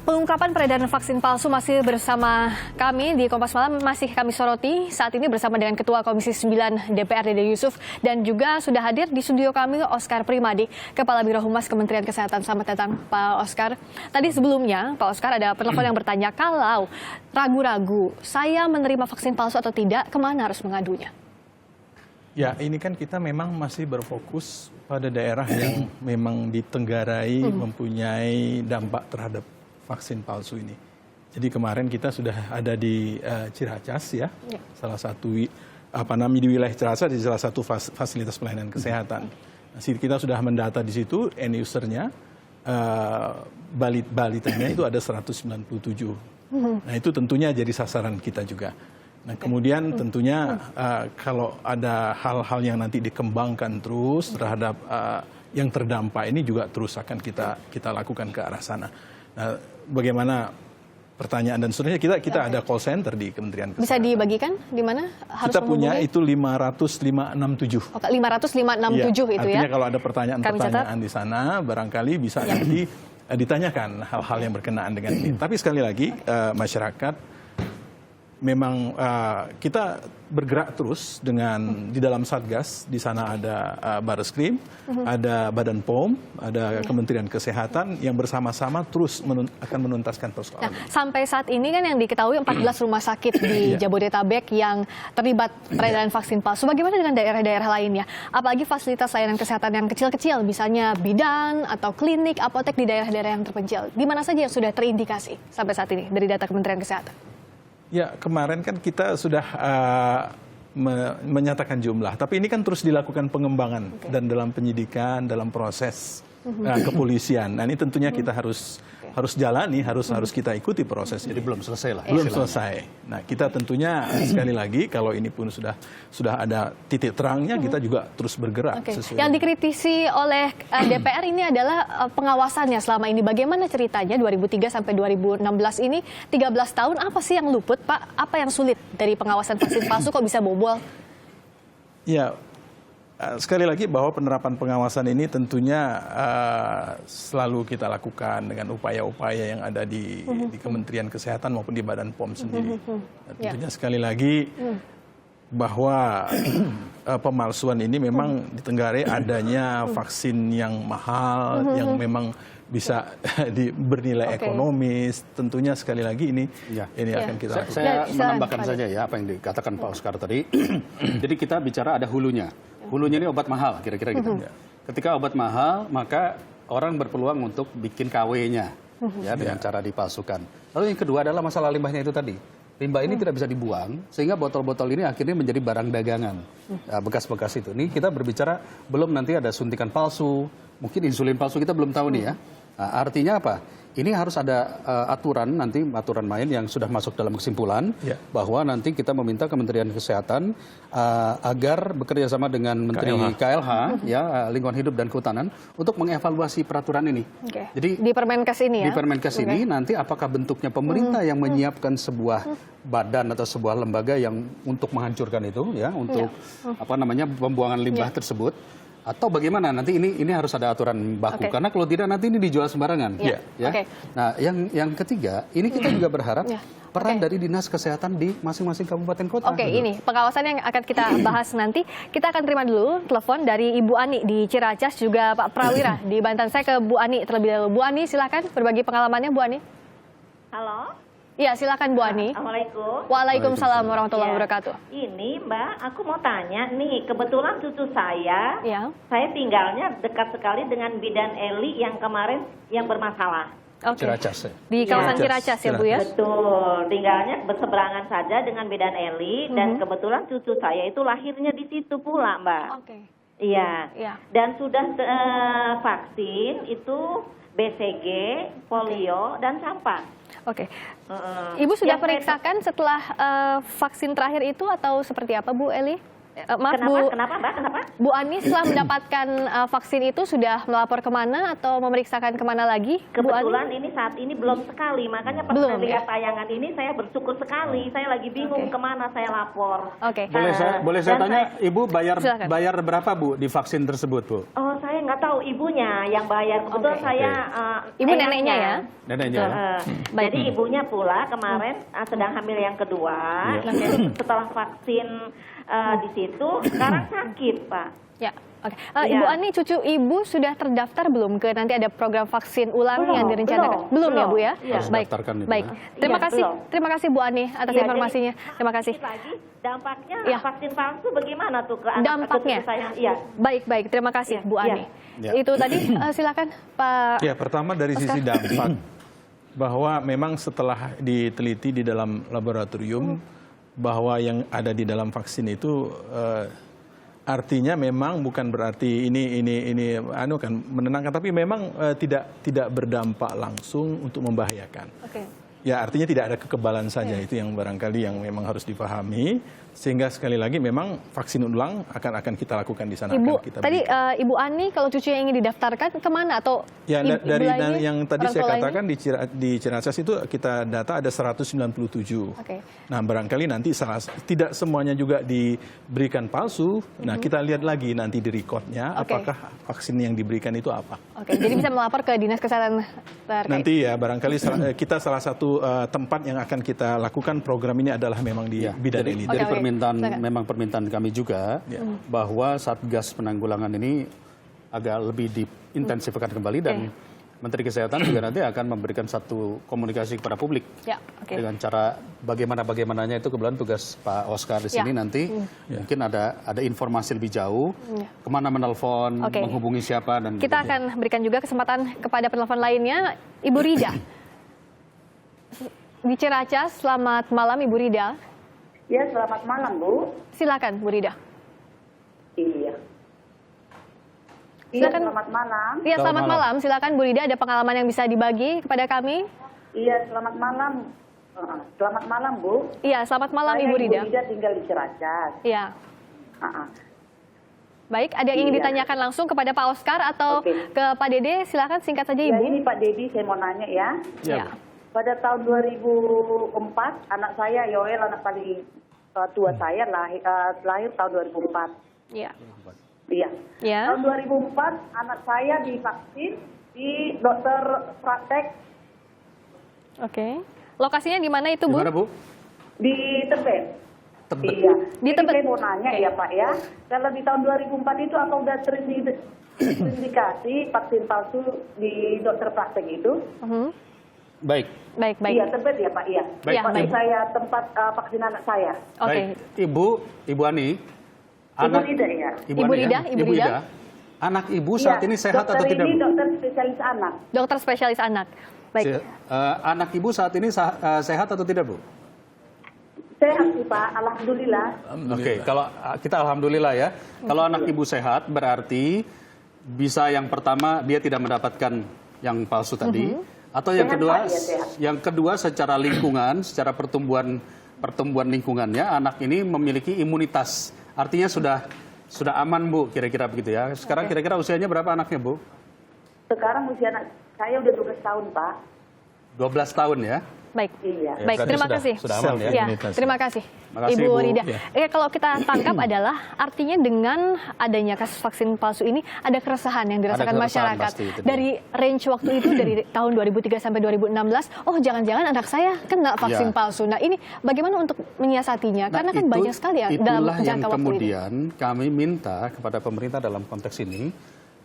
Pengungkapan peredaran vaksin palsu masih bersama kami di Kompas Malam, masih kami soroti saat ini bersama dengan Ketua Komisi 9 DPR Dede Yusuf dan juga sudah hadir di studio kami Oscar Primadi, Kepala Biro Humas Kementerian Kesehatan. Selamat datang Pak Oscar. Tadi sebelumnya Pak Oscar ada penelpon yang bertanya kalau ragu-ragu saya menerima vaksin palsu atau tidak, kemana harus mengadunya? Ya, ini kan kita memang masih berfokus pada daerah yang memang ditenggarai mempunyai dampak terhadap vaksin palsu ini. Jadi kemarin kita sudah ada di Ciracas ya, salah satu di wilayah Ciracas di salah satu fasilitas pelayanan kesehatan. Nah, kita sudah mendata di situ end usernya, balitanya itu ada 197. Nah itu tentunya jadi sasaran kita juga. Nah kemudian tentunya kalau ada hal-hal yang nanti dikembangkan terus terhadap yang terdampak ini juga terus akan kita lakukan ke arah sana. Nah, bagaimana pertanyaan dan seterusnya kita ada call center di Kementerian Kesehatan. Bisa dibagikan di mana? Harus kita punya itu 50567. Oke, 50567 itu ya. Artinya kalau ada pertanyaan-pertanyaan di sana barangkali bisa nanti ditanyakan hal-hal yang berkenaan dengan ini. Tapi sekali lagi masyarakat memang kita bergerak terus dengan di dalam Satgas, di sana ada Bareskrim, ada Badan POM, ada Kementerian Kesehatan yang bersama-sama terus akan menuntaskan persoalan. Nah, sampai saat ini kan yang diketahui 14 rumah sakit di Jabodetabek yang terlibat peredaran vaksin palsu. Bagaimana dengan daerah-daerah lainnya? Apalagi fasilitas layanan kesehatan yang kecil-kecil, misalnya bidan atau klinik, apotek di daerah-daerah yang terpencil. Di mana saja yang sudah terindikasi sampai saat ini dari data Kementerian Kesehatan? Ya, kemarin kan kita sudah menyatakan jumlah, tapi ini kan terus dilakukan pengembangan dan dalam penyidikan, dalam proses kepolisian. Nah, ini tentunya kita harus jalani, harus kita ikuti prosesnya. Jadi belum selesai lah. Belum selesai. Nah, kita tentunya sekali lagi kalau ini pun sudah ada titik terangnya, kita juga terus bergerak. Yang dikritisi oleh DPR ini adalah pengawasannya selama ini. Bagaimana ceritanya 2003 sampai 2016 ini 13 tahun, apa sih yang luput, Pak? Apa yang sulit dari pengawasan vaksin palsu kok bisa bobol? Ya, sekali lagi bahwa penerapan pengawasan ini tentunya selalu kita lakukan dengan upaya-upaya yang ada di Kementerian Kesehatan maupun di Badan POM sendiri. Nah, tentunya sekali lagi bahwa pemalsuan ini memang ditenggarai adanya vaksin yang mahal, yang memang bisa bernilai ekonomis. Tentunya sekali lagi ini akan kita lakukan. Saya menambahkan saja ya apa yang dikatakan Pak Oscar tadi. Jadi kita bicara ada hulunya. Hulunya ini obat mahal, kira-kira gitu. Ketika obat mahal, maka orang berpeluang untuk bikin KW-nya ya dengan cara dipalsukan. Lalu yang kedua adalah masalah limbahnya itu tadi. Limbah ini tidak bisa dibuang, sehingga botol-botol ini akhirnya menjadi barang dagangan. Bekas-bekas itu. Ini kita berbicara belum nanti ada suntikan palsu, mungkin insulin palsu, kita belum tahu nih ya. Nah, artinya apa? Ini harus ada aturan main yang sudah masuk dalam kesimpulan bahwa nanti kita meminta Kementerian Kesehatan agar bekerja sama dengan Menteri KLH ya Lingkungan Hidup dan Kehutanan untuk mengevaluasi peraturan ini. Jadi di Permenkes ini ya. Di Permenkes ini nanti apakah bentuknya pemerintah yang menyiapkan sebuah badan atau sebuah lembaga yang untuk menghancurkan itu ya untuk pembuangan limbah tersebut. Atau bagaimana nanti ini harus ada aturan baku karena kalau tidak nanti ini dijual sembarangan. Nah yang ketiga ini kita juga berharap peran dari Dinas Kesehatan di masing-masing kabupaten kota. Ini pengawasan yang akan kita bahas nanti. Kita akan terima dulu telepon dari Ibu Ani di Ciracas, juga Pak Prawira di Banten. Saya ke Bu Ani terlebih dahulu. Bu Ani silakan berbagi pengalamannya, Bu Ani. Halo. Iya, silakan Bu Ani. Assalamualaikum. Waalaikumsalam warahmatullahi wabarakatuh. Ini Mbak, aku mau tanya nih, kebetulan cucu saya tinggalnya dekat sekali dengan Bidan Eli yang kemarin yang bermasalah. Ciracas ya? Di kawasan Ciracas ya Bu ya? Betul, tinggalnya berseberangan saja dengan Bidan Eli dan kebetulan cucu saya itu lahirnya di situ pula Mbak. Iya. Dan sudah vaksin itu BCG, polio, dan campak. Ibu sudah periksakan setelah vaksin terakhir itu atau seperti apa Bu Eli? Maaf Kenapa Mbak? Kenapa? Bu Ani setelah mendapatkan vaksin itu sudah melapor kemana atau memeriksakan kemana lagi? Kebetulan ini saat ini belum sekali, makanya pas Belum, saya lihat ya? tayangan ini saya bersyukur sekali. Saya lagi bingung kemana saya lapor. Oke. Boleh saya Dan tanya, Ibu Silakan. bayar berapa Bu di vaksin tersebut Bu? Oh, saya nggak tahu ibunya yang bayar. Kebetulan Oke. saya Ibu ayahnya. neneknya ya? Neneknya ya? Baik. Jadi ibunya pula kemarin sedang hamil yang kedua. Setelah vaksin di situ, sekarang sakit Pak. Ya, oke. Iya. Ibu Ani, cucu Ibu sudah terdaftar belum ke nanti ada program vaksin ulang yang direncanakan? belum. Ya Bu ya? Iya. Harus Baik, daftarkan itu, baik. ya. Terima kasih Bu Ani atas Iya, informasinya. Terima kasih. Lagi dampaknya Iya. vaksin palsu bagaimana tuh ke anak Dampaknya? cucu saya? Iya. Baik. Terima kasih Iya, Bu Ani. iya. Itu tadi silakan Pak. Ya, pertama dari sisi dampak bahwa memang setelah diteliti di dalam laboratorium bahwa yang ada di dalam vaksin itu artinya memang bukan berarti ini menenangkan, tapi memang tidak berdampak langsung untuk membahayakan. Oke. Ya, artinya tidak ada kekebalan saja, itu yang barangkali yang memang harus dipahami, sehingga sekali lagi memang vaksin ulang akan kita lakukan di sana. Ibu, akan kita tadi berikan. Ibu Ani kalau cucu yang ingin didaftarkan kemana atau Ya, dari lainnya, yang tadi orang saya tua lainnya? katakan di Ciracas itu kita data ada 197. Oke. Nah, barangkali nanti tidak semuanya juga diberikan palsu. Nah, kita lihat lagi nanti di recordnya Oke. apakah vaksin yang diberikan itu apa. Oke, jadi bisa melapor ke Dinas Kesehatan terkait. Nanti ya barangkali kita salah satu tempat yang akan kita lakukan program ini adalah memang di bidan elit. Jadi Oke. Silakan. memang permintaan kami juga bahwa Satgas Penanggulangan ini agak lebih diintensifkan kembali dan Menteri Kesehatan juga nanti akan memberikan satu komunikasi kepada publik Ya, oke. dengan cara bagaimananya itu kebetulan tugas Pak Oscar di sini nanti mungkin ada informasi lebih jauh kemana menelpon, Oke. menghubungi siapa dan Kita akan berikan juga kesempatan kepada penelpon lainnya, Ibu Rida. Di Ciracas, selamat malam Ibu Rida. Ya, selamat malam, Bu. Silakan Bu Rida. Iya. Iya, Silakan. selamat malam. Iya, selamat Selamat malam. Silakan Bu Rida, ada pengalaman yang bisa dibagi kepada kami? Iya, selamat malam. Selamat malam, Bu. Iya, selamat malam Saya Ibu Rida. Ibu Rida tinggal di Ciracas. Iya. Baik, ada yang ingin Iya. ditanyakan langsung kepada Pak Oscar atau Oke. ke Pak Dede? Silakan singkat saja Ya, Ibu. ini Pak Dedi, saya mau nanya ya. Ya. Pada tahun 2004, anak saya, Yoel, anak paling tua saya, lahir tahun 2004. Iya. Iya. Ya. Tahun 2004, anak saya divaksin di dokter praktek Oke. Lokasinya di mana itu, Bu? Gimana Bu? di Tebet. Tebet. Iya. Di Jadi Tebet. saya mau nanya ya Pak ya, kalau di tahun 2004 itu apa udah terindikasi vaksin palsu di dokter praktek itu? Baik. Baik. Iya, Tebet ya Pak, iya. Baik, Ya, Pak, baik. saya tempat vaksin anak saya. Oke. Baik. Ibu Ani. Ibu Rida ya. Ibu Ani Rida, ya? Ibu Rida. Anak Ibu saat Iya, ini sehat dokter atau tidak ini Bu? dokter spesialis anak. Dokter spesialis anak. Baik. Anak Ibu saat ini sehat atau tidak Bu? Sehat sih Pak, alhamdulillah. Oke, kalau kita alhamdulillah ya. Kalau anak Ibu sehat berarti bisa yang pertama dia tidak mendapatkan yang palsu tadi, atau yang Sehat, kedua, Pak, ya, sehat. yang kedua secara lingkungan, secara pertumbuhan lingkungannya anak ini memiliki imunitas. Artinya sudah aman Bu, kira-kira begitu ya. Sekarang kira-kira usianya berapa anaknya Bu? Sekarang usia anak saya udah 12 tahun Pak. 12 tahun ya. Baik. Iya. Baik, berarti terima sudah- kasih. sudah aman ya. Ya, Imunitas. terima kasih. Makasih, Ibu Bu. Rida. Ya. Kalau kita tangkap adalah artinya dengan adanya kasus vaksin palsu ini ada keresahan yang dirasakan keresahan masyarakat. pasti, itu dia. Dari range waktu itu dari tahun 2003 sampai 2016, oh jangan-jangan anak saya kena vaksin Ya. palsu. Nah, ini bagaimana untuk menyiasatinya? Karena kan banyak sekali ya dalam itulah yang jangka waktu ini. kemudian kami minta kepada pemerintah dalam konteks ini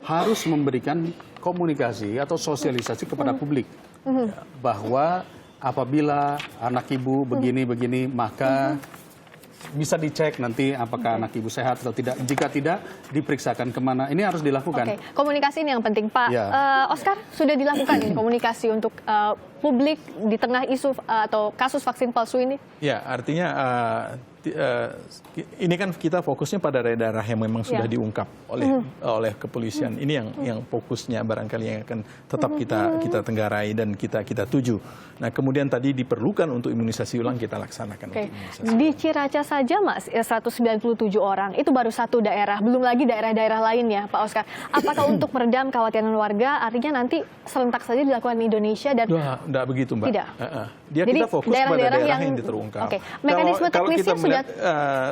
harus memberikan komunikasi atau sosialisasi kepada publik bahwa apabila anak ibu begini maka bisa dicek nanti apakah anak ibu sehat atau tidak. Jika tidak, diperiksakan kemana. Ini harus dilakukan. Oke, komunikasi ini yang penting, Pak. Ya. Oscar, sudah dilakukan ini komunikasi untuk publik di tengah isu atau kasus vaksin palsu ini? Ya, artinya ini kan kita fokusnya pada daerah yang memang sudah diungkap oleh kepolisian. Ini yang fokusnya barangkali yang akan tetap kita tenggarai dan kita tuju. Nah, kemudian tadi diperlukan untuk imunisasi ulang kita laksanakan. Oke. Di Ciracas saja, Mas, 197 orang. Itu baru satu daerah, belum lagi daerah-daerah lainnya, Pak Oscar. Apakah untuk meredam kekhawatiran warga, artinya nanti serentak saja dilakukan di Indonesia dan Tidak begitu, Mbak. Tidak. Jadi, kita fokus pada daerah yang diterungkap. Oke. Mekanisme kalau kita teknisnya melihat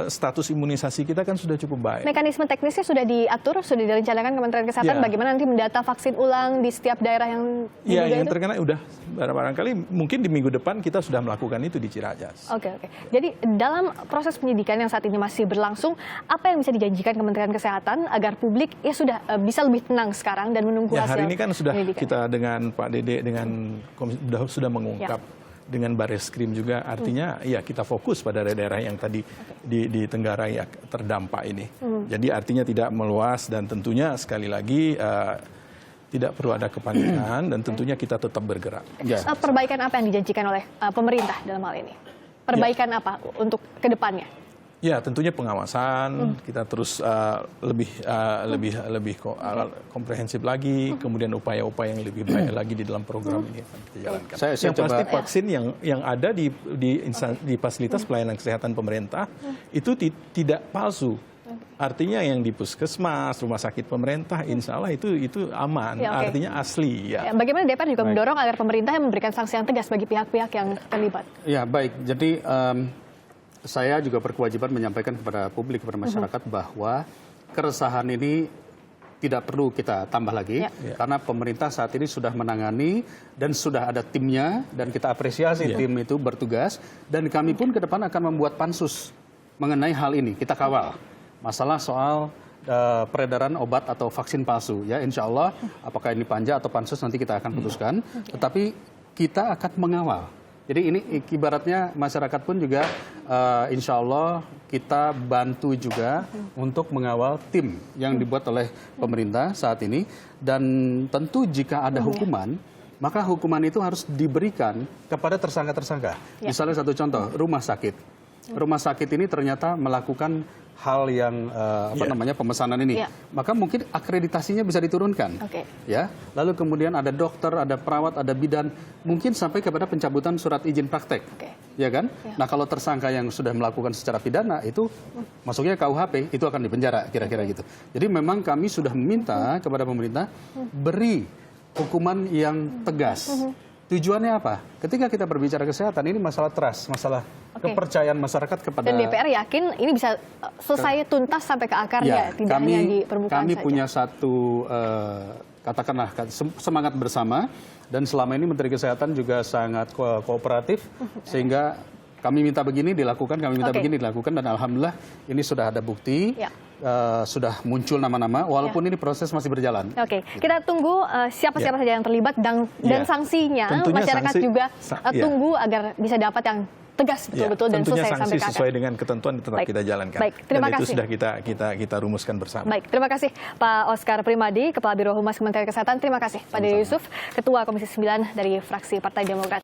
status imunisasi kita kan sudah cukup baik. Mekanisme teknisnya sudah diatur, sudah direncanakan Kementerian Kesehatan bagaimana nanti mendata vaksin ulang di setiap daerah yang diduga yang terkena udah barangkali mungkin di minggu depan kita sudah melakukan itu di Ciracas. Oke. Jadi dalam proses penyidikan yang saat ini masih berlangsung, apa yang bisa dijanjikan Kementerian Kesehatan agar publik ya sudah bisa lebih tenang sekarang dan menunggu hasil hari ini kan sudah penyidikan. kita dengan Pak Dede dengan sudah mengungkap dengan Bareskrim juga, artinya ya kita fokus pada daerah yang tadi di Tenggarai terdampak ini. Jadi artinya tidak meluas dan tentunya sekali lagi tidak perlu ada kepanikan dan tentunya kita tetap bergerak. Perbaikan apa yang dijanjikan oleh pemerintah dalam hal ini? Perbaikan apa untuk ke depannya? Ya, tentunya pengawasan kita terus lebih komprehensif lagi, kemudian upaya-upaya yang lebih baik lagi di dalam program ini akan kita jalankan. Yang pasti vaksin yang ada di fasilitas pelayanan kesehatan pemerintah itu tidak palsu. Artinya yang di puskesmas, rumah sakit pemerintah, insya Allah itu aman, artinya asli. Ya. Bagaimana DPR juga mendorong agar pemerintah memberikan sanksi yang tegas bagi pihak-pihak yang terlibat? Ya, baik. Jadi saya juga berkewajiban menyampaikan kepada publik, kepada masyarakat bahwa keresahan ini tidak perlu kita tambah lagi, karena pemerintah saat ini sudah menangani dan sudah ada timnya, dan kita apresiasi tim itu bertugas, dan kami pun ke depan akan membuat pansus mengenai hal ini, kita kawal. Masalah soal peredaran obat atau vaksin palsu, ya insya Allah apakah ini panja atau pansus nanti kita akan putuskan, tetapi kita akan mengawal. Jadi ini ibaratnya masyarakat pun juga insya Allah kita bantu juga untuk mengawal tim yang dibuat oleh pemerintah saat ini, dan tentu jika ada hukuman, maka hukuman itu harus diberikan kepada tersangka-tersangka. Misalnya satu contoh, rumah sakit. Rumah sakit ini ternyata melakukan hal yang pemesanan ini, maka mungkin akreditasinya bisa diturunkan, ya. Lalu kemudian ada dokter, ada perawat, ada bidan, mungkin sampai kepada pencabutan surat izin praktek, ya kan? Nah, kalau tersangka yang sudah melakukan secara pidana itu masuknya KUHP, itu akan dipenjara, kira-kira gitu. Jadi memang kami sudah meminta kepada pemerintah beri hukuman yang tegas. Tujuannya apa? Ketika kita berbicara kesehatan, ini masalah trust, masalah kepercayaan masyarakat kepada... Dan DPR yakin ini bisa selesai tuntas sampai ke akarnya, tidak hanya di permukaan saja. Kami punya satu, katakanlah, semangat bersama, dan selama ini Menteri Kesehatan juga sangat kooperatif, sehingga kami minta begini dilakukan, kami minta begini dilakukan, dan alhamdulillah ini sudah ada bukti. Sudah muncul nama-nama, walaupun ini proses masih berjalan. Kita tunggu siapa-siapa saja yang terlibat dan sanksinya. Tentunya masyarakat juga tunggu agar bisa dapat yang tegas betul-betul dan selesai sampai ke akar. Sanksi sesuai dengan ketentuan tetap kita jalankan. Baik, terima kasih. Itu sudah kita rumuskan bersama. Baik, terima kasih Pak Oscar Primadi, Kepala Biro Humas Kementerian Kesehatan. Terima kasih Pak Dede Yusuf, Ketua Komisi 9 dari fraksi Partai Demokrat.